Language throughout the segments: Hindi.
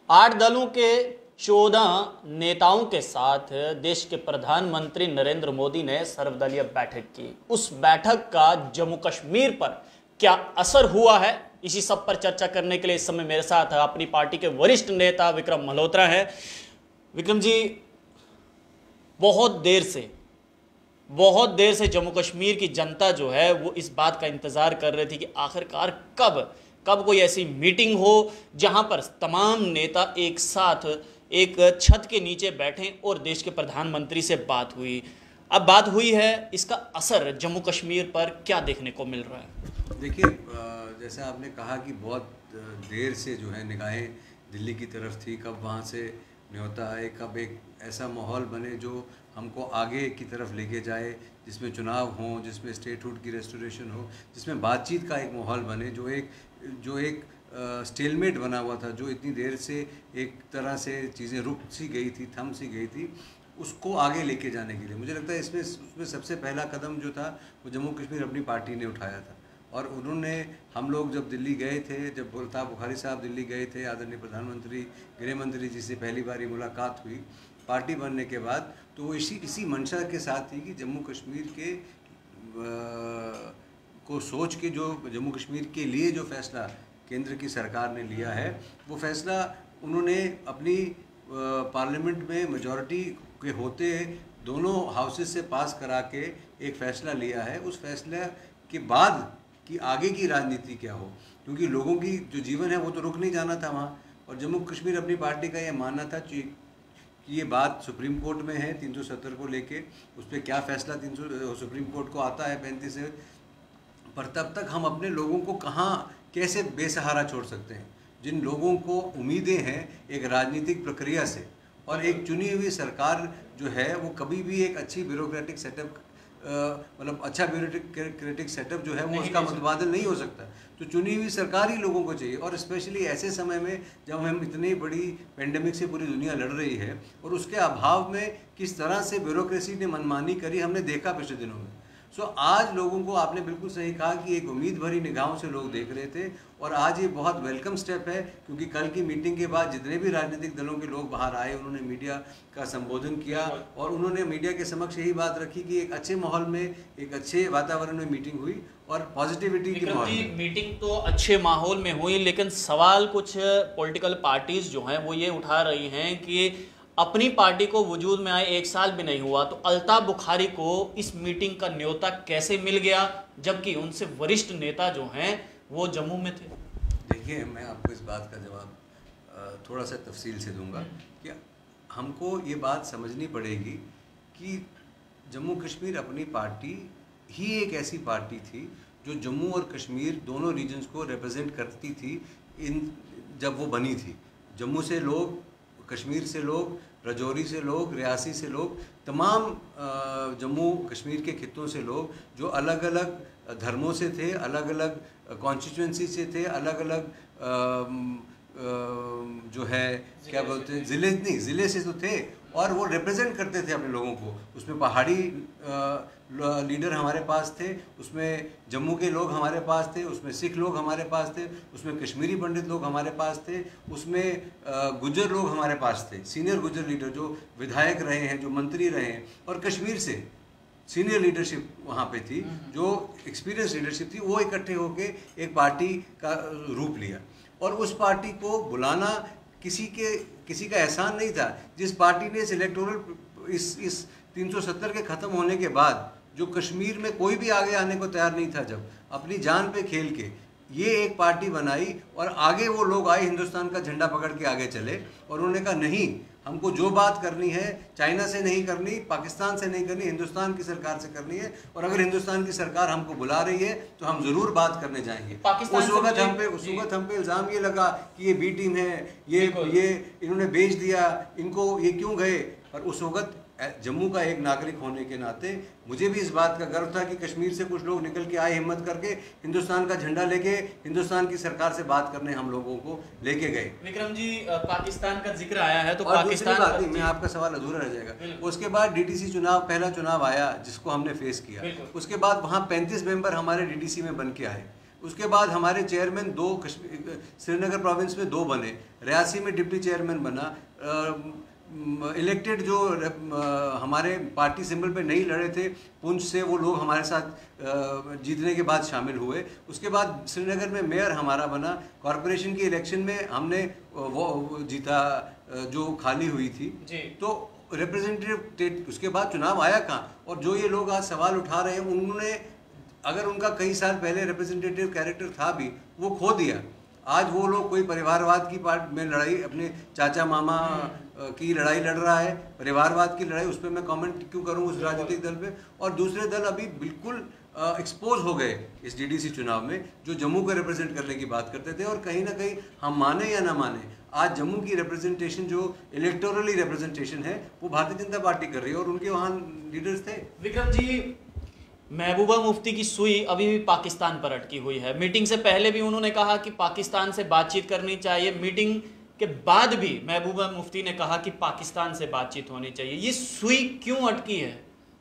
8 दलों के 14 नेताओं के साथ देश के प्रधानमंत्री नरेंद्र मोदी ने सर्वदलीय बैठक की। उस बैठक का जम्मू कश्मीर पर क्या असर हुआ है, इसी सब पर चर्चा करने के लिए इस समय मेरे साथ अपनी पार्टी के वरिष्ठ नेता विक्रम मल्होत्रा हैं। विक्रम जी, बहुत देर से जम्मू कश्मीर की जनता जो है वो इस बात का इंतजार कर रही थी कि आखिरकार कब कोई ऐसी मीटिंग हो जहां पर तमाम नेता एक साथ एक छत के नीचे बैठें और देश के प्रधानमंत्री से बात हुई। अब बात हुई है, इसका असर जम्मू कश्मीर पर क्या देखने को मिल रहा है? देखिए, जैसा आपने कहा कि बहुत देर से जो है निगाहें दिल्ली की तरफ थी, कब वहाँ से न्योता आए, कब एक ऐसा माहौल बने जो हमको आगे की तरफ लेके जाए, जिसमें चुनाव हों, जिसमें स्टेटहुड की रेस्टोरेशन हो, जिसमें बातचीत का एक माहौल बने। जो एक स्टेलमेट बना हुआ था, जो इतनी देर से एक तरह से चीज़ें रुक सी गई थी, थम सी गई थी, उसको आगे लेके जाने के लिए मुझे लगता है उसमें सबसे पहला कदम जो था वो जम्मू कश्मीर अपनी पार्टी ने उठाया था। और उन्होंने, हम लोग जब दिल्ली गए थे, जब अल्ताफ़ बुखारी साहब दिल्ली गए थे, आदरणीय प्रधानमंत्री, गृह मंत्री जी से पहली बार मुलाकात हुई पार्टी बनने के बाद, तो वो इसी मंशा के साथ थी कि जम्मू कश्मीर के को सोच के जो जम्मू कश्मीर के लिए जो फैसला केंद्र की सरकार ने लिया है, वो फैसला उन्होंने अपनी पार्लियामेंट में मेजॉरिटी के होते दोनों हाउसेस से पास करा के एक फ़ैसला लिया है। उस फैसले के बाद कि आगे की राजनीति क्या हो, क्योंकि लोगों की जो जीवन है वो तो रुक नहीं जाना था वहाँ। और जम्मू कश्मीर अपनी पार्टी का ये मानना था कि ये बात सुप्रीम कोर्ट में है 370 को लेके, उस पर क्या फ़ैसला सुप्रीम कोर्ट को आता है 35 से, पर तब तक हम अपने लोगों को कहाँ कैसे बेसहारा छोड़ सकते हैं, जिन लोगों को उम्मीदें हैं एक राजनीतिक प्रक्रिया से। और एक चुनी हुई सरकार जो है वो कभी भी एक अच्छी ब्यूरोक्रेटिक सेटअप मतलब अच्छा ब्यूरोक्रेटिक सेटअप जो है वो उसका मुतबादल नहीं हो सकता। तो चुनी हुई सरकार ही लोगों को चाहिए, और स्पेशली ऐसे समय में जब हम इतनी बड़ी पेंडेमिक से पूरी दुनिया लड़ रही है और उसके अभाव में किस तरह से ब्यूरोक्रेसी ने मनमानी करी हमने देखा पिछले दिनों में। सो आज लोगों को, आपने बिल्कुल सही कहा कि एक उम्मीद भरी निगाहों से लोग देख रहे थे, और आज ये बहुत वेलकम स्टेप है, क्योंकि कल की मीटिंग के बाद जितने भी राजनीतिक दलों के लोग बाहर आए, उन्होंने मीडिया का संबोधन किया और उन्होंने मीडिया के समक्ष यही बात रखी कि एक अच्छे माहौल में, एक अच्छे वातावरण में मीटिंग हुई और पॉजिटिविटी की माहौल में। मीटिंग तो अच्छे माहौल में हुई, लेकिन सवाल कुछ पॉलिटिकल पार्टीज जो हैं वो ये उठा रही हैं कि अपनी पार्टी को वजूद में आए 1 साल भी नहीं हुआ, तो अल्ताफ बुखारी को इस मीटिंग का न्योता कैसे मिल गया, जबकि उनसे वरिष्ठ नेता जो हैं वो जम्मू में थे? देखिए, मैं आपको इस बात का जवाब थोड़ा सा तफसील से दूंगा कि हमको ये बात समझनी पड़ेगी कि जम्मू कश्मीर अपनी पार्टी ही एक ऐसी पार्टी थी जो जम्मू और कश्मीर दोनों रीजन्स को रिप्रेजेंट करती थी। जब वो बनी थी, जम्मू से लोग, कश्मीर से लोग, रजौरी से लोग, रियासी से लोग, तमाम जम्मू कश्मीर के खित्तों से लोग जो अलग अलग धर्मों से थे, अलग अलग कॉन्स्टिट्यूंसी से थे, अलग अलग जो है क्या बोलते हैं, ज़िले से तो थे, और वो रिप्रेजेंट करते थे अपने लोगों को। उसमें पहाड़ी लीडर हमारे पास थे, उसमें जम्मू के लोग हमारे पास थे, उसमें सिख लोग हमारे पास थे, उसमें कश्मीरी पंडित लोग हमारे पास थे, उसमें गुज्जर लोग हमारे पास थे, सीनियर गुज्जर लीडर जो विधायक रहे हैं, जो मंत्री रहे हैं, और कश्मीर से सीनियर लीडरशिप वहाँ पे थी, जो एक्सपीरियंस लीडरशिप थी, वो इकट्ठे होके एक पार्टी का रूप लिया। और उस पार्टी को बुलाना किसी का एहसान नहीं था। जिस पार्टी ने इस इलेक्टोरल इस 370 के ख़त्म होने के बाद जो कश्मीर में कोई भी आगे आने को तैयार नहीं था, जब अपनी जान पे खेल के ये एक पार्टी बनाई और आगे वो लोग आए, हिंदुस्तान का झंडा पकड़ के आगे चले, और उन्होंने कहा नहीं, हमको जो बात करनी है चाइना से नहीं करनी, पाकिस्तान से नहीं करनी, हिंदुस्तान की सरकार से करनी है, और अगर हिंदुस्तान की सरकार हमको बुला रही है तो हम ज़रूर बात करने जाएंगे। उस वक्त हम पे इल्ज़ाम ये लगा कि ये बी टीम है, ये इन्होंने बेच दिया, इनको ये क्यों गए। पर उस वक्त जम्मू का एक नागरिक होने के नाते मुझे भी इस बात का गर्व था कि कश्मीर से कुछ लोग निकल के आए, हिम्मत करके हिंदुस्तान का झंडा लेके हिंदुस्तान की सरकार से बात करने हम लोगों को लेके गए। विक्रम जी, पाकिस्तान का जिक्र आया है तो पाकिस्तान बात नहीं, मैं आपका सवाल अधूरा रह जाएगा। उसके बाद डीडीसी चुनाव, पहला चुनाव आया जिसको हमने फेस किया। उसके बाद वहाँ 35 मेंबर हमारे डीडीसी में बन के आए। उसके बाद हमारे चेयरमैन दो श्रीनगर प्रोविंस में 2 बने, रियासी में डिप्टी चेयरमैन बना, इलेक्टेड जो हमारे पार्टी सिंबल पे नहीं लड़े थे पुंछ से, वो लोग हमारे साथ जीतने के बाद शामिल हुए। उसके बाद श्रीनगर में मेयर हमारा बना, कॉरपोरेशन की इलेक्शन में हमने वो जीता जो खाली हुई थी जी। तो रिप्रेजेंटेटिव, उसके बाद चुनाव आया कहाँ? और जो ये लोग आज सवाल उठा रहे हैं, उन्होंने अगर उनका कई साल पहले रिप्रेजेंटेटिव कैरेक्टर था भी, वो खो दिया। आज वो लोग कोई परिवारवाद की पार्ट में लड़ाई, अपने चाचा मामा की लड़ाई लड़ रहा है, परिवारवाद की लड़ाई, उस पर मैं कमेंट क्यों करूं उस राजनीतिक दल पे। और दूसरे दल अभी बिल्कुल एक्सपोज हो गए इस डीडीसी चुनाव में, जो जम्मू को रिप्रेजेंट करने की बात करते थे। और कहीं ना कहीं हम माने या ना माने, आज जम्मू की रिप्रेजेंटेशन जो इलेक्टोरली रिप्रेजेंटेशन है वो भारतीय जनता पार्टी कर रही है, और उनके वहाँ लीडर्स थे। विक्रम जी, महबूबा मुफ्ती की सुई अभी भी पाकिस्तान पर अटकी हुई है। मीटिंग से पहले भी उन्होंने कहा कि पाकिस्तान से बातचीत करनी चाहिए, मीटिंग के बाद भी महबूबा मुफ्ती ने कहा कि पाकिस्तान से बातचीत होनी चाहिए। ये सुई क्यों अटकी है,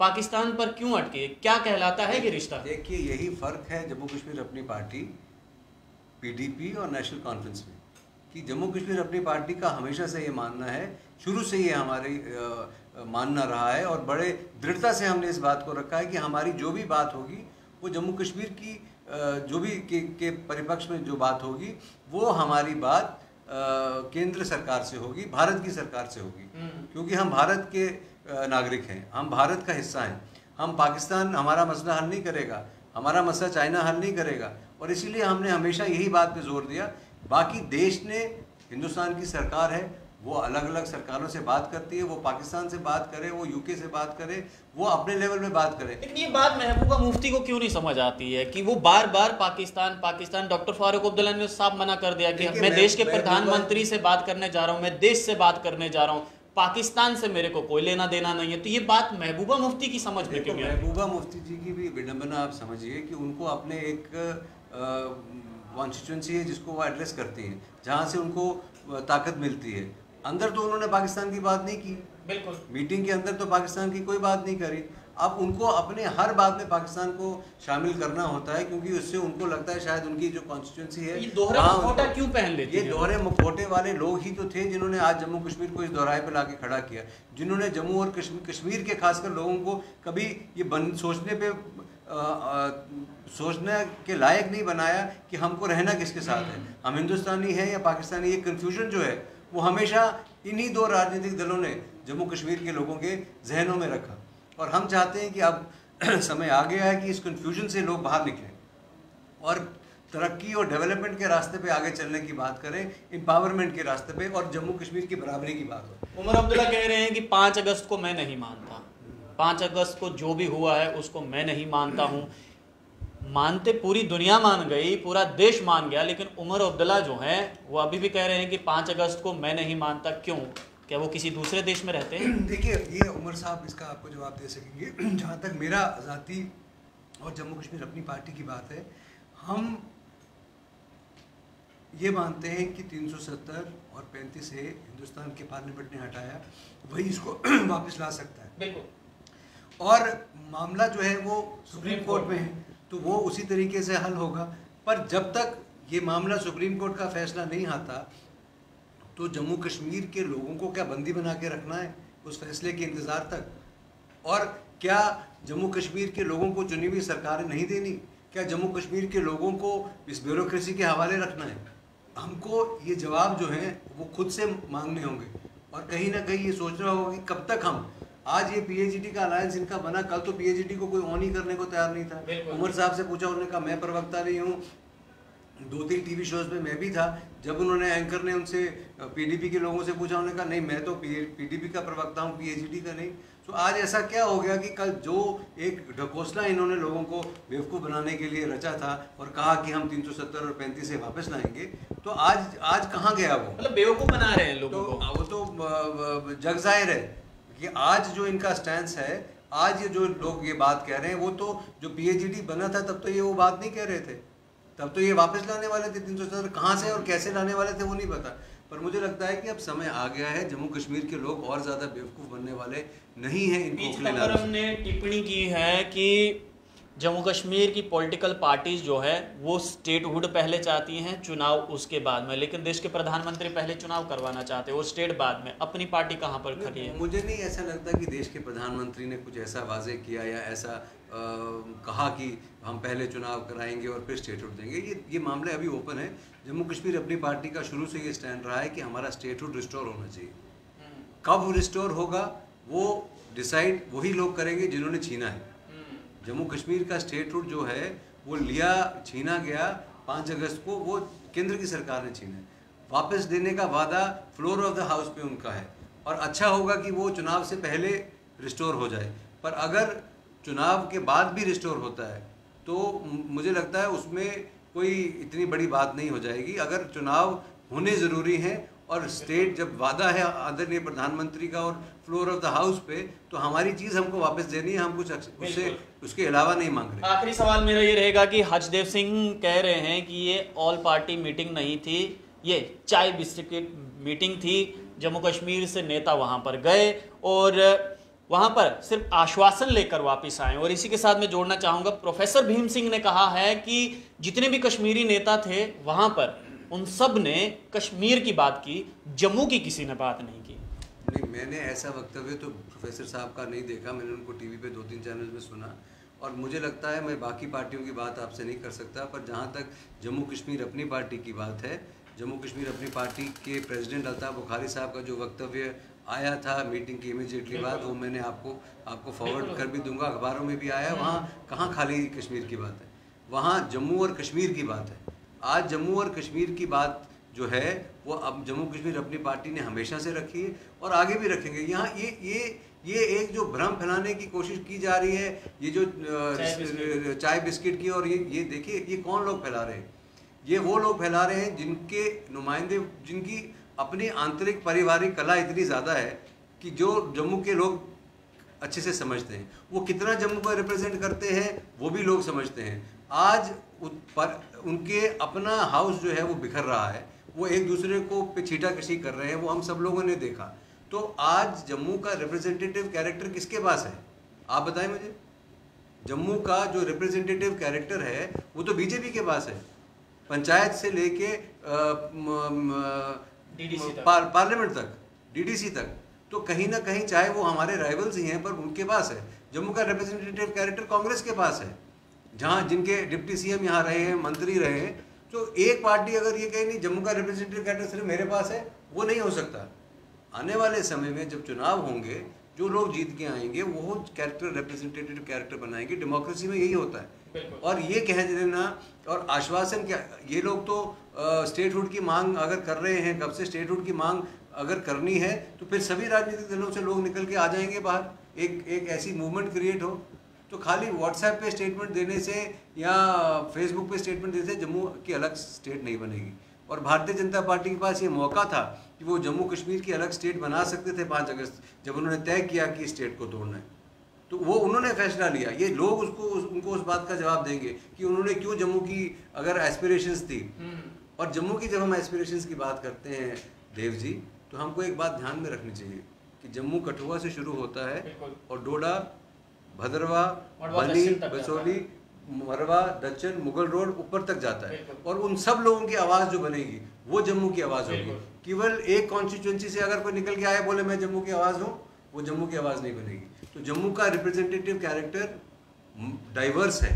पाकिस्तान पर क्यों अटकी है, क्या कहलाता है ये रिश्ता? देखिए, यही फर्क है जम्मू कश्मीर अपनी पार्टी पीडीपी और नेशनल कॉन्फ्रेंस में, कि जम्मू कश्मीर अपनी पार्टी का हमेशा से ये मानना है, शुरू से ये हमारी मानना रहा है, और बड़े दृढ़ता से हमने इस बात को रखा है कि हमारी जो भी बात होगी वो जम्मू कश्मीर की जो भी के परिपक्ष में जो बात होगी, वो हमारी बात केंद्र सरकार से होगी, भारत की सरकार से होगी। क्योंकि हम भारत के नागरिक हैं, हम भारत का हिस्सा हैं। हम पाकिस्तान हमारा मसला हल नहीं करेगा, हमारा मसला चाइना हल नहीं करेगा, और इसीलिए हमने हमेशा यही बात पे जोर दिया। बाकी देश ने, हिंदुस्तान की सरकार है, वो अलग अलग सरकारों से बात करती है, वो पाकिस्तान से बात करे, वो यूके से बात करे, वो अपने लेवल में बात करे। लेकिन ये बात महबूबा मुफ्ती को क्यों नहीं समझ आती है कि वो बार बार पाकिस्तान पाकिस्तान? डॉक्टर फारूक अब्दुल्ला ने साफ मना कर दिया कि मैं देश के प्रधानमंत्री से बात करने जा रहा हूँ, मैं देश से बात करने जा रहा हूँ, पाकिस्तान से मेरे को कोई लेना देना नहीं है। तो ये बात महबूबा मुफ्ती की समझ में क्यों नहीं? महबूबा मुफ्ती जी की भी विडंबना आप समझिए कि उनको अपने एक कॉन्स्टिट्यूंसी है जिसको वो एड्रेस करती हैं, जहाँ से उनको ताकत मिलती है। अंदर तो उन्होंने पाकिस्तान की बात नहीं की, बिल्कुल मीटिंग के अंदर तो पाकिस्तान की कोई बात नहीं करी। अब उनको अपने हर बात में पाकिस्तान को शामिल करना होता है, क्योंकि उससे उनको लगता है शायद उनकी जो कॉन्स्टिट्यूंसी है, ये दोहरा मुखौटा क्यों पहन लेते हैं? ये दोहरे मुखौटे वाले लोग ही तो थे जिन्होंने आज जम्मू कश्मीर को इस दोहराए पे लाके खड़ा किया, जिन्होंने जम्मू और कश्मीर के खासकर लोगों को कभी ये सोचने के लायक नहीं बनाया कि हमको रहना किसके साथ है, हम हिंदुस्तानी हैं या पाकिस्तानी। ये कन्फ्यूजन जो है वो हमेशा इन्हीं दो राजनीतिक दलों ने जम्मू कश्मीर के लोगों के जहनों में रखा, और हम चाहते हैं कि अब समय आ गया है कि इस कन्फ्यूजन से लोग बाहर निकलें और तरक्की और डेवलपमेंट के रास्ते पे आगे चलने की बात करें, एम्पावरमेंट के रास्ते पे, और जम्मू कश्मीर की बराबरी की बात हो। उमर अब्दुल्ला कह रहे हैं कि 5 अगस्त को मैं नहीं मानता, 5 अगस्त को जो भी हुआ है उसको मैं नहीं मानता हूँ। मानते पूरी दुनिया मान गई, पूरा देश मान गया, लेकिन उमर अब्दुल्ला जो हैं वो अभी भी कह रहे हैं कि 5 अगस्त को मैं नहीं मानता। क्यों? क्या वो किसी दूसरे देश में रहते हैं? देखिए, ये उमर साहब इसका आपको जवाब दे सकेंगे। जहाँ तक मेरा आज़ादी और जम्मू कश्मीर अपनी पार्टी की बात है, हम ये मानते हैं कि 370 और 35 से हिंदुस्तान के पार्लियामेंट ने हटाया, वही इसको वापस ला सकता है। बिल्कुल। और मामला जो है वो सुप्रीम कोर्ट में है, तो वो उसी तरीके से हल होगा। पर जब तक ये मामला सुप्रीम कोर्ट का फैसला नहीं आता, तो जम्मू कश्मीर के लोगों को क्या बंदी बना के रखना है उस फैसले के इंतज़ार तक? और क्या जम्मू कश्मीर के लोगों को चुनी हुई सरकारें नहीं देनी? क्या जम्मू कश्मीर के लोगों को इस ब्यूरोक्रेसी के हवाले रखना है? हमको ये जवाब जो हैं वो खुद से मांगने होंगे, और कहीं ना कहीं ये सोचना होगा कि कब तक हम, आज ये पीएचडी का अलायंस इनका बना, कल तो पीएचडी को कोई ऑन ही करने को तैयार नहीं था। उमर साहब से पूछा, उन्होंने कहा मैं प्रवक्ता नहीं हूँ। 2-3 टीवी शोज पे मैं भी था। जब उन्होंने एंकर ने उनसे पीडीपी के लोगों से पूछा, उन्होंने कहा नहीं मैं तो पीडीपी का प्रवक्ता हूँ, पीएचडी का नहीं। तो आज ऐसा क्या हो गया कि कल जो एक ढकोसला इन्होंने लोगों को बेवकूफ़ बनाने के लिए रचा था और कहा कि हम 370 और 35 से वापस लाएंगे, तो आज कहाँ गया वो? मतलब बेवकूफ़ बना रहे हैं लोगों को। वो तो जग जाहिर है कि आज जो इनका स्टैंस है, आज ये जो लोग ये बात कह रहे हैं, वो तो जो पीएचडी बना था तब तो ये वो बात नहीं कह रहे थे, तब तो ये वापस लाने वाले थे 370। कहाँ से और कैसे लाने वाले थे वो नहीं पता। पर मुझे लगता है कि अब समय आ गया है, जम्मू कश्मीर के लोग और ज़्यादा बेवकूफ़ बनने वाले नहीं हैं। इनको ने टिप्पणी की है कि जम्मू कश्मीर की पॉलिटिकल पार्टीज जो है वो स्टेटहुड पहले चाहती हैं, चुनाव उसके बाद में, लेकिन देश के प्रधानमंत्री पहले चुनाव करवाना चाहते हैं और स्टेट बाद में। अपनी पार्टी कहाँ पर खड़ी है? मुझे नहीं ऐसा लगता कि देश के प्रधानमंत्री ने कुछ ऐसा वाजे किया या ऐसा कहा कि हम पहले चुनाव कराएंगे और फिर स्टेटहुड देंगे। ये मामले अभी ओपन है। जम्मू कश्मीर अपनी पार्टी का शुरू से ये स्टैंड रहा है कि हमारा स्टेटहुड रिस्टोर होना चाहिए। कब रिस्टोर होगा वो डिसाइड वही लोग करेंगे जिन्होंने छीना है। जम्मू कश्मीर का स्टेटहुड जो है वो छीना गया 5 अगस्त को, वो केंद्र की सरकार ने छीना है। वापस देने का वादा फ्लोर ऑफ द हाउस पे उनका है और अच्छा होगा कि वो चुनाव से पहले रिस्टोर हो जाए। पर अगर चुनाव के बाद भी रिस्टोर होता है तो मुझे लगता है उसमें कोई इतनी बड़ी बात नहीं हो जाएगी। अगर चुनाव होने ज़रूरी हैं और स्टेट जब वादा है आदरणीय प्रधानमंत्री का और फ्लोर ऑफ द हाउस पे, तो हमारी चीज़ हमको वापस देनी है। हम कुछ उसके अलावा नहीं मांग रहे। आखिरी सवाल मेरा ये रहेगा कि हर्षदेव सिंह कह रहे हैं कि ये ऑल पार्टी मीटिंग नहीं थी, ये चाय बिस्किट मीटिंग थी। जम्मू कश्मीर से नेता वहां पर गए और वहां पर सिर्फ आश्वासन लेकर वापस आए। और इसी के साथ मैं जोड़ना चाहूंगा, प्रोफेसर भीम सिंह ने कहा है कि जितने भी कश्मीरी नेता थे वहां पर उन सब ने कश्मीर की बात की, जम्मू की किसी ने बात नहीं की। नहीं, मैंने ऐसा वक्तव्य तो प्रोफेसर साहब का नहीं देखा। मैंने उनको टीवी पे 2-3 चैनल में सुना और मुझे लगता है मैं बाकी पार्टियों की बात आपसे नहीं कर सकता, पर जहाँ तक जम्मू कश्मीर अपनी पार्टी की बात है, जम्मू कश्मीर अपनी पार्टी के प्रेसिडेंट अल्ताफ बुखारी साहब का जो वक्तव्य आया था मीटिंग की इमीडिएटली बाद, वो मैंने आपको फॉरवर्ड कर भी दूंगा। अखबारों में भी आया। वहाँ कहाँ खाली कश्मीर की बात है, वहाँ जम्मू और कश्मीर की बात है। आज जम्मू और कश्मीर की बात जो है वो अब जम्मू कश्मीर अपनी पार्टी ने हमेशा से रखी है और आगे भी रखेंगे। यहाँ ये एक जो भ्रम फैलाने की कोशिश की जा रही है, ये जो चाय बिस्किट की, और ये देखिए ये कौन लोग फैला रहे हैं। ये वो लोग फैला रहे हैं जिनके नुमाइंदे, जिनकी अपनी आंतरिक पारिवारिक कला इतनी ज़्यादा है कि जो जम्मू के लोग अच्छे से समझते हैं। वो कितना जम्मू को रिप्रेजेंट करते हैं वो भी लोग समझते हैं। आज उनके अपना हाउस जो है वो बिखर रहा है, वो एक दूसरे को पे छीटाकशी कर रहे हैं, वो हम सब लोगों ने देखा। तो आज जम्मू का रिप्रेजेंटेटिव कैरेक्टर किसके पास है, आप बताएं मुझे। जम्मू का जो रिप्रेजेंटेटिव कैरेक्टर है वो तो बीजेपी के पास है, पंचायत से लेके पार्लियामेंट तक, डीडीसी तक। तो कहीं ना कहीं चाहे वो हमारे राइवल्स ही हैं, पर उनके पास है। जम्मू का रिप्रेजेंटेटिव कैरेक्टर कांग्रेस के पास है, जहाँ जिनके डिप्टी सीएम यहाँ रहे हैं, मंत्री रहे हैं। तो एक पार्टी अगर ये कहे नहीं जम्मू का रिप्रेजेंटेटिव कैरेक्टर सिर्फ मेरे पास है, वो नहीं हो सकता। आने वाले समय में जब चुनाव होंगे, जो लोग जीत के आएंगे वो कैरेक्टर रिप्रेजेंटेटिव कैरेक्टर बनाएंगे। डेमोक्रेसी में यही होता है। और ये कह देना और आश्वासन क्या, ये लोग तो स्टेटहुड की मांग अगर कर रहे हैं, कब से स्टेटहुड की मांग अगर करनी है तो फिर सभी राजनीतिक दलों से लोग निकल के आ जाएंगे बाहर, एक ऐसी मूवमेंट क्रिएट हो। तो खाली व्हाट्सएप पे स्टेटमेंट देने से या फेसबुक पे स्टेटमेंट देने से जम्मू की अलग स्टेट नहीं बनेगी। और भारतीय जनता पार्टी के पास ये मौका था कि वो जम्मू कश्मीर की अलग स्टेट बना सकते थे 5 अगस्त, जब उन्होंने तय किया कि स्टेट को तोड़ना है। तो वो उन्होंने फैसला लिया। ये लोग उनको उस बात का जवाब देंगे कि उन्होंने क्यों जम्मू की अगर एस्पिरेशंस थी। और जम्मू की जब हम एस्पिरेशंस की बात करते हैं देव जी, तो हमको एक बात ध्यान में रखनी चाहिए कि जम्मू कठुआ से शुरू होता है और डोडा, भदरवा, बनी, बसोली, मरवा, दच्चन, मुगल रोड ऊपर तक जाता है। और उन सब लोगों की आवाज़ जो बनेगी वो जम्मू की आवाज़ होगी। केवल एक कॉन्स्टिट्यूएंसी से अगर कोई निकल के आए बोले मैं जम्मू की आवाज़ हूँ, वो जम्मू की आवाज़ नहीं बनेगी। तो जम्मू का रिप्रेजेंटेटिव कैरेक्टर डाइवर्स है,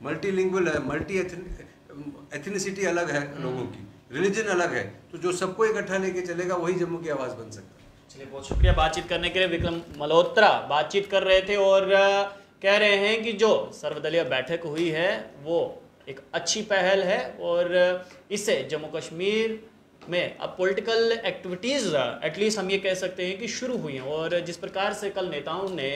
मल्टीलिंगुअल है, मल्टी एथनिसिटी अलग है लोगों की, रिलीजन अलग है। तो जो सबको इकट्ठा लेके चलेगा वही जम्मू की आवाज़ बन सकता है। चलिए, बहुत शुक्रिया बातचीत करने के लिए। विक्रम मल्होत्रा बातचीत कर रहे थे और कह रहे हैं कि जो सर्वदलीय बैठक हुई है वो एक अच्छी पहल है और इससे जम्मू कश्मीर में अब पॉलिटिकल एक्टिविटीज़ एटलीस्ट हम ये कह सकते हैं कि शुरू हुई हैं। और जिस प्रकार से कल नेताओं ने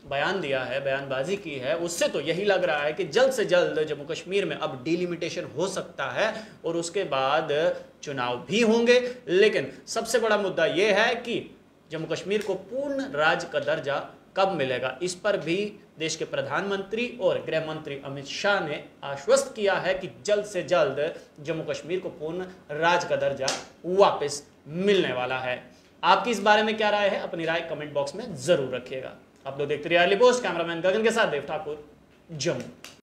बयान दिया है, बयानबाजी की है, उससे तो यही लग रहा है कि जल्द से जल्द जम्मू कश्मीर में अब डिलिमिटेशन हो सकता है और उसके बाद चुनाव भी होंगे। लेकिन सबसे बड़ा मुद्दा ये है कि जम्मू कश्मीर को पूर्ण राज्य का दर्जा कब मिलेगा, इस पर भी देश के प्रधानमंत्री और गृह मंत्री अमित शाह ने आश्वस्त किया है कि जल्द से जल्द जम्मू कश्मीर को पूर्ण राज्य का दर्जा वापस मिलने वाला है। आपकी इस बारे में क्या राय है, अपनी राय कमेंट बॉक्स में जरूर रखिएगा। आप लोग देखते रहिए अर्ली पोस्ट। कैमरामैन गगन के साथ देव ठाकुर, जम्मू।